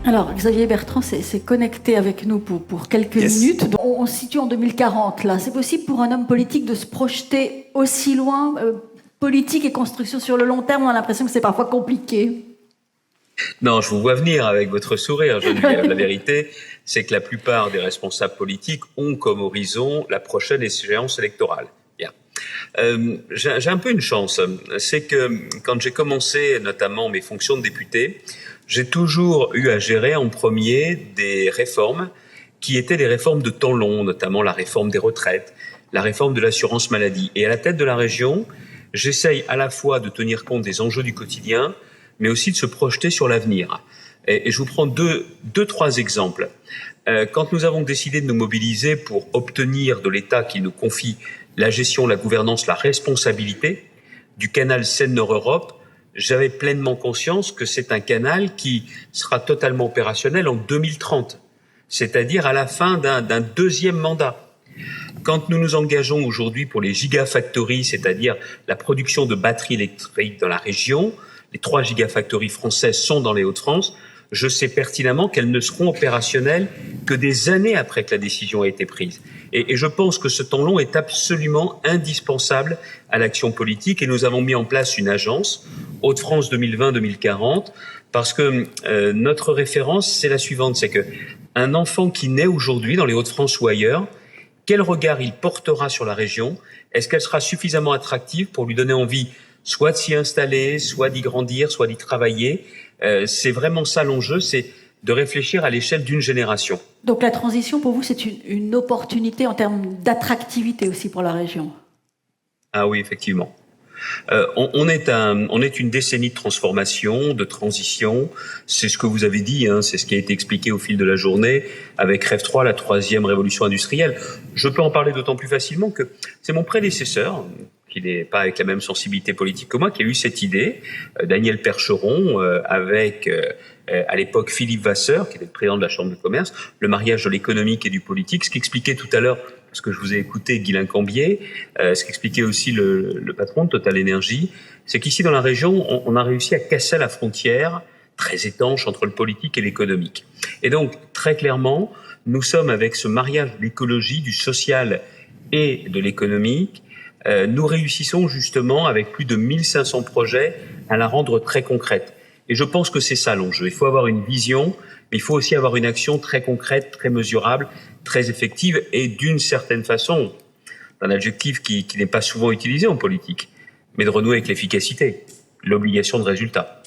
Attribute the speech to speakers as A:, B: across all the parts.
A: Alors, Xavier Bertrand s'est connecté avec nous pour quelques minutes. Donc, on se situe en 2040, là. C'est possible pour un homme politique de se projeter aussi loin, politique et construction sur le long terme? On a l'impression que c'est parfois compliqué.
B: Non, je vous vois venir avec votre sourire, Geneviève. La vérité, c'est que la plupart des responsables politiques ont comme horizon la prochaine échéance électorale. Bien. J'ai un peu une chance. C'est que quand j'ai commencé notamment mes fonctions de député, j'ai toujours eu à gérer en premier des réformes qui étaient des réformes de temps long, notamment la réforme des retraites, la réforme de l'assurance maladie. Et à la tête de la région, j'essaye à la fois de tenir compte des enjeux du quotidien, mais aussi de se projeter sur l'avenir. Et je vous prends trois exemples. Quand nous avons décidé de nous mobiliser pour obtenir de l'État qui nous confie la gestion, la gouvernance, la responsabilité du canal Seine-Nord-Europe, j'avais pleinement conscience que c'est un canal qui sera totalement opérationnel en 2030, c'est-à-dire à la fin d'un deuxième mandat. Quand nous nous engageons aujourd'hui pour les gigafactories, c'est-à-dire la production de batteries électriques dans la région, les 3 gigafactories françaises sont dans les Hauts-de-France, je sais pertinemment qu'elles ne seront opérationnelles que des années après que la décision a été prise. Et je pense que ce temps long est absolument indispensable à l'action politique et nous avons mis en place une agence, Hauts-de-France 2020-2040, parce que notre référence, c'est la suivante, c'est que un enfant qui naît aujourd'hui dans les Hauts-de-France ou ailleurs, quel regard il portera sur la région? Est-ce qu'elle sera suffisamment attractive pour lui donner envie soit de s'y installer, soit d'y grandir, soit d'y travailler? C'est vraiment ça l'enjeu, c'est de réfléchir à l'échelle d'une génération.
A: Donc la transition, pour vous, c'est une opportunité en termes d'attractivité aussi pour la région?
B: Ah oui, effectivement. On est une décennie de transformation, de transition. C'est ce que vous avez dit, hein, c'est ce qui a été expliqué au fil de la journée avec REV 3, la 3e révolution industrielle. Je peux en parler d'autant plus facilement que c'est mon prédécesseur, qui n'est pas avec la même sensibilité politique que moi, qui a eu cette idée, Daniel Percheron, avec à l'époque Philippe Vasseur, qui était le président de la Chambre de commerce, le mariage de l'économique et du politique, ce qu'expliquait tout à l'heure, parce que je vous ai écouté, Guylain Cambier, ce qu'expliquait aussi le patron de Total Energy, c'est qu'ici dans la région, on a réussi à casser la frontière très étanche entre le politique et l'économique. Et donc, très clairement, nous sommes avec ce mariage de l'écologie, du social et de l'économique, nous réussissons justement avec plus de 1500 projets à la rendre très concrète. Et je pense que c'est ça l'enjeu. Il faut avoir une vision, mais il faut aussi avoir une action très concrète, très mesurable, très effective et d'une certaine façon, un adjectif qui n'est pas souvent utilisé en politique, mais de renouer avec l'efficacité, l'obligation de résultat.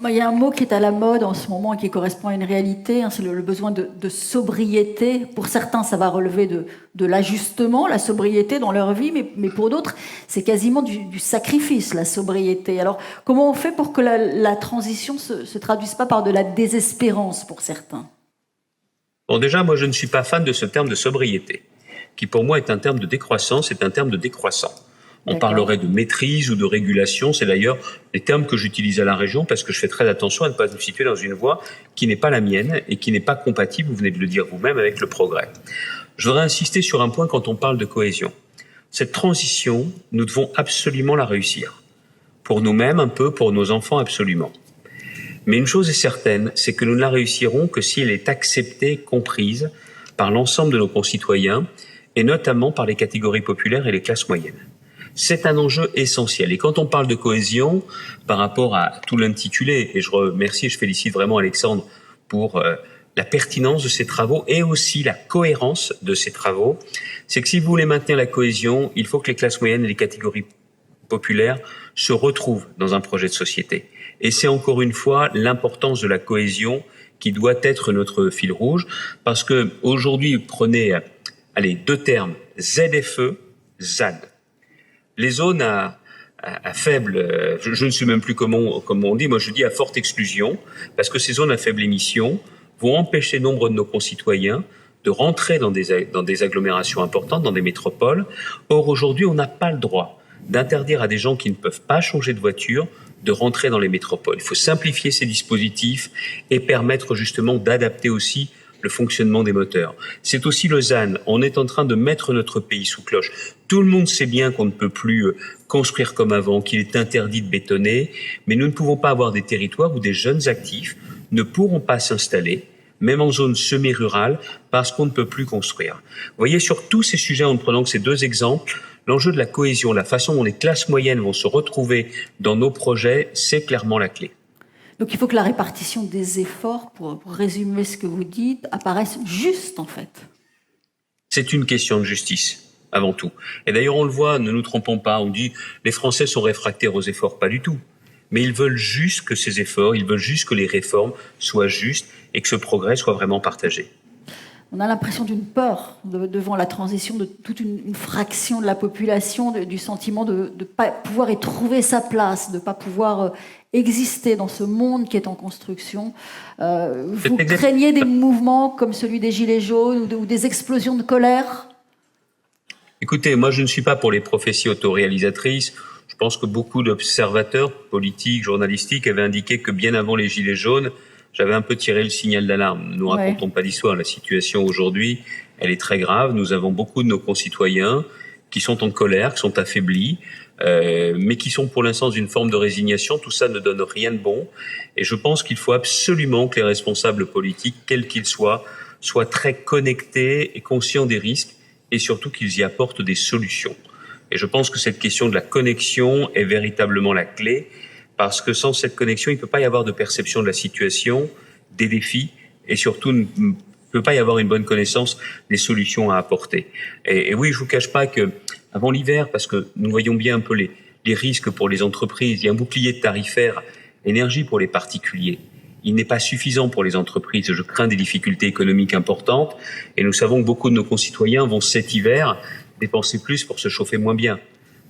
A: Il y a un mot qui est à la mode en ce moment et qui correspond à une réalité, hein, c'est le besoin de sobriété. Pour certains, ça va relever de l'ajustement, la sobriété dans leur vie, mais pour d'autres, c'est quasiment du sacrifice, la sobriété. Alors, comment on fait pour que la transition se traduise pas par de la désespérance pour certains?
B: Bon, déjà, moi, je ne suis pas fan de ce terme de sobriété, qui pour moi est un terme de décroissance, c'est un terme de décroissant. On parlerait de maîtrise ou de régulation. C'est d'ailleurs les termes que j'utilise à la région parce que je fais très attention à ne pas me situer dans une voie qui n'est pas la mienne et qui n'est pas compatible, vous venez de le dire vous-même, avec le progrès. Je voudrais insister sur un point quand on parle de cohésion. Cette transition, nous devons absolument la réussir. Pour nous-mêmes un peu, pour nos enfants absolument. Mais une chose est certaine, c'est que nous ne la réussirons que si elle est acceptée, comprise par l'ensemble de nos concitoyens et notamment par les catégories populaires et les classes moyennes. C'est un enjeu essentiel. Et quand on parle de cohésion, par rapport à tout l'intitulé, et je remercie et je félicite vraiment Alexandre pour la pertinence de ses travaux et aussi la cohérence de ses travaux, c'est que si vous voulez maintenir la cohésion, il faut que les classes moyennes et les catégories populaires se retrouvent dans un projet de société. Et c'est encore une fois l'importance de la cohésion qui doit être notre fil rouge, parce que aujourd'hui, prenez, deux termes, ZFE, ZAD. Les zones à faible, je ne sais même plus comment on dit, moi je dis à forte exclusion, parce que ces zones à faible émission vont empêcher nombre de nos concitoyens de rentrer dans des agglomérations importantes, dans des métropoles. Or aujourd'hui, on n'a pas le droit d'interdire à des gens qui ne peuvent pas changer de voiture de rentrer dans les métropoles. Il faut simplifier ces dispositifs et permettre justement d'adapter aussi le fonctionnement des moteurs. C'est aussi le ZAN. On est en train de mettre notre pays sous cloche. Tout le monde sait bien qu'on ne peut plus construire comme avant, qu'il est interdit de bétonner, mais nous ne pouvons pas avoir des territoires où des jeunes actifs ne pourront pas s'installer, même en zone semi-rurale, parce qu'on ne peut plus construire. Vous voyez, sur tous ces sujets, en ne prenant que ces deux exemples, l'enjeu de la cohésion, la façon dont les classes moyennes vont se retrouver dans nos projets, c'est clairement la clé.
A: Donc il faut que la répartition des efforts, pour résumer ce que vous dites, apparaisse juste en fait.
B: C'est une question de justice, avant tout. Et d'ailleurs, on le voit, ne nous trompons pas, on dit les Français sont réfractaires aux efforts, pas du tout. Mais ils veulent juste que ces efforts, ils veulent juste que les réformes soient justes et que ce progrès soit vraiment partagé.
A: On a l'impression d'une peur devant la transition de toute une fraction de la population, du sentiment de ne pas pouvoir y trouver sa place, de ne pas pouvoir exister dans ce monde qui est en construction. Vous craignez des mouvements comme celui des Gilets jaunes ou des explosions de colère ?
B: Écoutez, moi je ne suis pas pour les prophéties autoréalisatrices. Je pense que beaucoup d'observateurs politiques, journalistiques avaient indiqué que bien avant les Gilets jaunes, j'avais un peu tiré le signal d'alarme. Ne nous racontons pas d'histoire. La situation aujourd'hui, elle est très grave. Nous avons beaucoup de nos concitoyens qui sont en colère, qui sont affaiblis, mais qui sont pour l'instant dans une forme de résignation. Tout ça ne donne rien de bon. Et je pense qu'il faut absolument que les responsables politiques, quels qu'ils soient très connectés et conscients des risques, et surtout qu'ils y apportent des solutions. Et je pense que cette question de la connexion est véritablement la clé. Parce que sans cette connexion, il ne peut pas y avoir de perception de la situation, des défis, et surtout, il ne peut pas y avoir une bonne connaissance des solutions à apporter. Et oui, je vous cache pas que avant l'hiver, parce que nous voyons bien un peu les risques pour les entreprises, il y a un bouclier tarifaire énergie pour les particuliers. Il n'est pas suffisant pour les entreprises. Je crains des difficultés économiques importantes, et nous savons que beaucoup de nos concitoyens vont cet hiver dépenser plus pour se chauffer moins bien,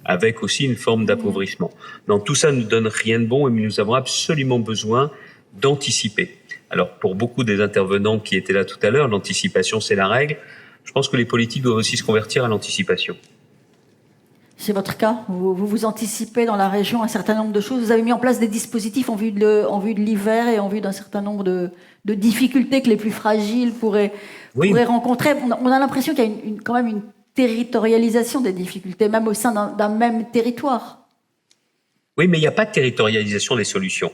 B: avec aussi une forme d'appauvrissement. Donc tout ça ne donne rien de bon, et nous avons absolument besoin d'anticiper. Alors pour beaucoup des intervenants qui étaient là tout à l'heure, l'anticipation c'est la règle. Je pense que les politiques doivent aussi se convertir à l'anticipation.
A: C'est votre cas. Vous anticipez dans la région un certain nombre de choses. Vous avez mis en place des dispositifs en vue de l'hiver et en vue d'un certain nombre de difficultés que les plus fragiles pourraient rencontrer. On a l'impression qu'il y a quand même une territorialisation des difficultés, même au sein d'un même territoire.
B: Oui, mais il n'y a pas de territorialisation des solutions.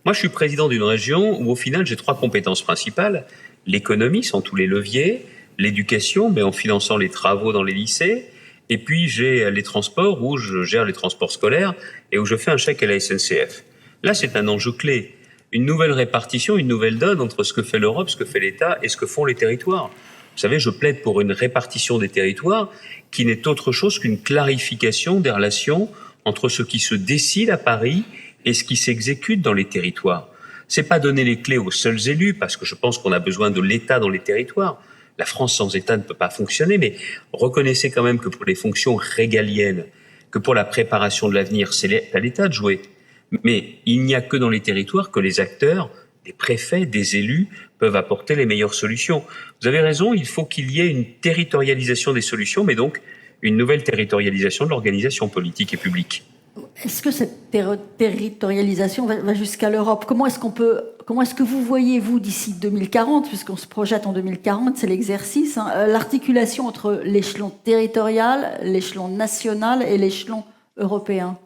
B: Moi, je suis président d'une région où, au final, j'ai 3 compétences principales. L'économie, sans tous les leviers, l'éducation, mais en finançant les travaux dans les lycées, et puis j'ai les transports, où je gère les transports scolaires et où je fais un chèque à la SNCF. Là, c'est un enjeu clé. Une nouvelle répartition, une nouvelle donne entre ce que fait l'Europe, ce que fait l'État et ce que font les territoires. Vous savez, je plaide pour une répartition des territoires qui n'est autre chose qu'une clarification des relations entre ce qui se décide à Paris et ce qui s'exécute dans les territoires. C'est pas donner les clés aux seuls élus, parce que je pense qu'on a besoin de l'État dans les territoires. La France sans État ne peut pas fonctionner, mais reconnaissez quand même que pour les fonctions régaliennes, que pour la préparation de l'avenir, c'est à l'État de jouer. Mais il n'y a que dans les territoires que les acteurs, des préfets, des élus, peuvent apporter les meilleures solutions. Vous avez raison, il faut qu'il y ait une territorialisation des solutions, mais donc une nouvelle territorialisation de l'organisation politique et publique.
A: Est-ce que cette territorialisation va jusqu'à l'Europe ? Comment est-ce que vous voyez, vous, d'ici 2040, puisqu'on se projette en 2040, c'est l'exercice, l'articulation entre l'échelon territorial, l'échelon national et l'échelon européen ?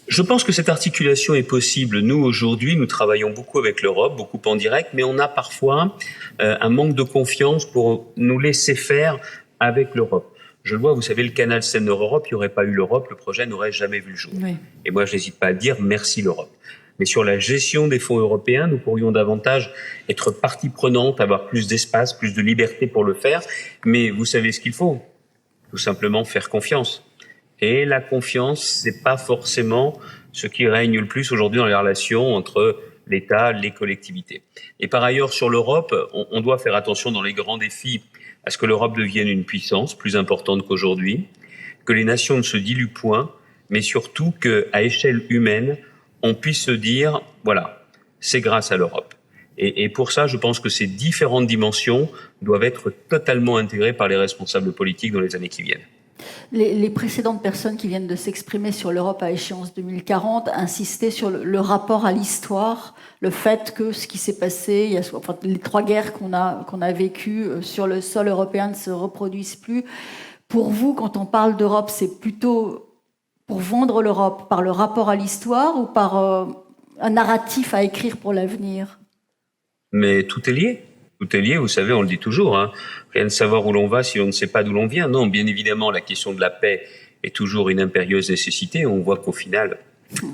B: Je pense que cette articulation est possible. Nous, aujourd'hui, nous travaillons beaucoup avec l'Europe, beaucoup en direct, mais on a parfois un manque de confiance pour nous laisser faire avec l'Europe. Je le vois, vous savez, le canal Seine-Nord-Europe, il n'y aurait pas eu l'Europe, le projet n'aurait jamais vu le jour. Oui. Et moi, je n'hésite pas à dire merci l'Europe. Mais sur la gestion des fonds européens, nous pourrions davantage être partie prenante, avoir plus d'espace, plus de liberté pour le faire. Mais vous savez ce qu'il faut ? Tout simplement faire confiance. Et la confiance, c'est pas forcément ce qui règne le plus aujourd'hui dans les relations entre l'État, les collectivités. Et par ailleurs, sur l'Europe, on doit faire attention dans les grands défis à ce que l'Europe devienne une puissance plus importante qu'aujourd'hui, que les nations ne se diluent point, mais surtout qu'à échelle humaine, on puisse se dire, voilà, c'est grâce à l'Europe. Et pour ça, je pense que ces différentes dimensions doivent être totalement intégrées par les responsables politiques dans les années qui viennent.
A: Les précédentes personnes qui viennent de s'exprimer sur l'Europe à échéance 2040 insistaient sur le rapport à l'histoire, le fait que ce qui s'est passé, les 3 guerres qu'on a vécues sur le sol européen ne se reproduisent plus. Pour vous, quand on parle d'Europe, c'est plutôt pour vendre l'Europe par le rapport à l'histoire ou par un narratif à écrire pour l'avenir.
B: Mais tout est lié. Tout est lié, vous savez, on le dit toujours, hein. Rien de savoir où l'on va si on ne sait pas d'où l'on vient. Non, bien évidemment, la question de la paix est toujours une impérieuse nécessité. On voit qu'au final,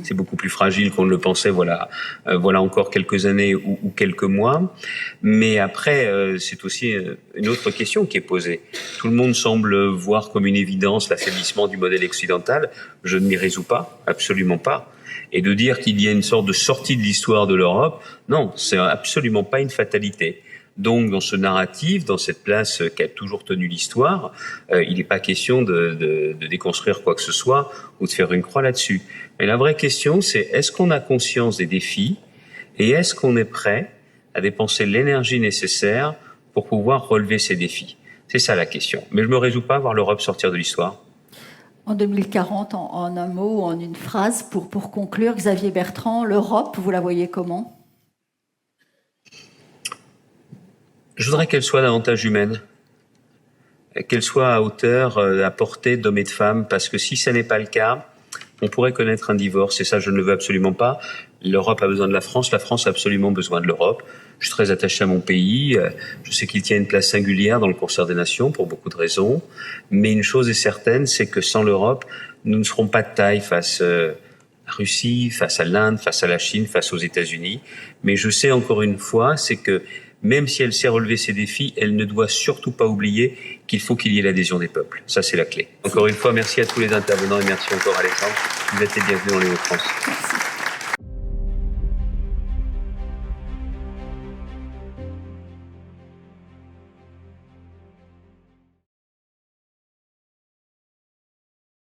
B: c'est beaucoup plus fragile qu'on ne le pensait, voilà encore quelques années ou quelques mois. Mais après, c'est aussi une autre question qui est posée. Tout le monde semble voir comme une évidence l'affaiblissement du modèle occidental. Je ne m'y résous pas, absolument pas. Et de dire qu'il y a une sorte de sortie de l'histoire de l'Europe, non, c'est absolument pas une fatalité. Donc, dans ce narratif, dans cette place qu'a toujours tenu l'histoire, il n'est pas question de déconstruire quoi que ce soit ou de faire une croix là-dessus. Mais la vraie question, c'est est-ce qu'on a conscience des défis et est-ce qu'on est prêt à dépenser l'énergie nécessaire pour pouvoir relever ces défis? C'est ça la question. Mais je me résous pas à voir l'Europe sortir de l'histoire.
A: En 2040, en un mot, en une phrase, pour conclure, Xavier Bertrand, l'Europe, vous la voyez comment ?
B: Je voudrais qu'elle soit davantage humaine, qu'elle soit à hauteur, à portée d'hommes et de femmes, parce que si ce n'est pas le cas, on pourrait connaître un divorce, et ça je ne le veux absolument pas. L'Europe a besoin de la France a absolument besoin de l'Europe. Je suis très attaché à mon pays, je sais qu'il tient une place singulière dans le concert des nations pour beaucoup de raisons, mais une chose est certaine, c'est que sans l'Europe, nous ne serons pas de taille face à la Russie, face à l'Inde, face à la Chine, face aux États-Unis. Mais je sais encore une fois, c'est que même si elle sait relever ses défis, elle ne doit surtout pas oublier qu'il faut qu'il y ait l'adhésion des peuples. Ça, c'est la clé. Encore une fois, merci à tous les intervenants et merci encore Alexandre. Vous êtes les bienvenus dans les Hauts-de-France.
A: Merci.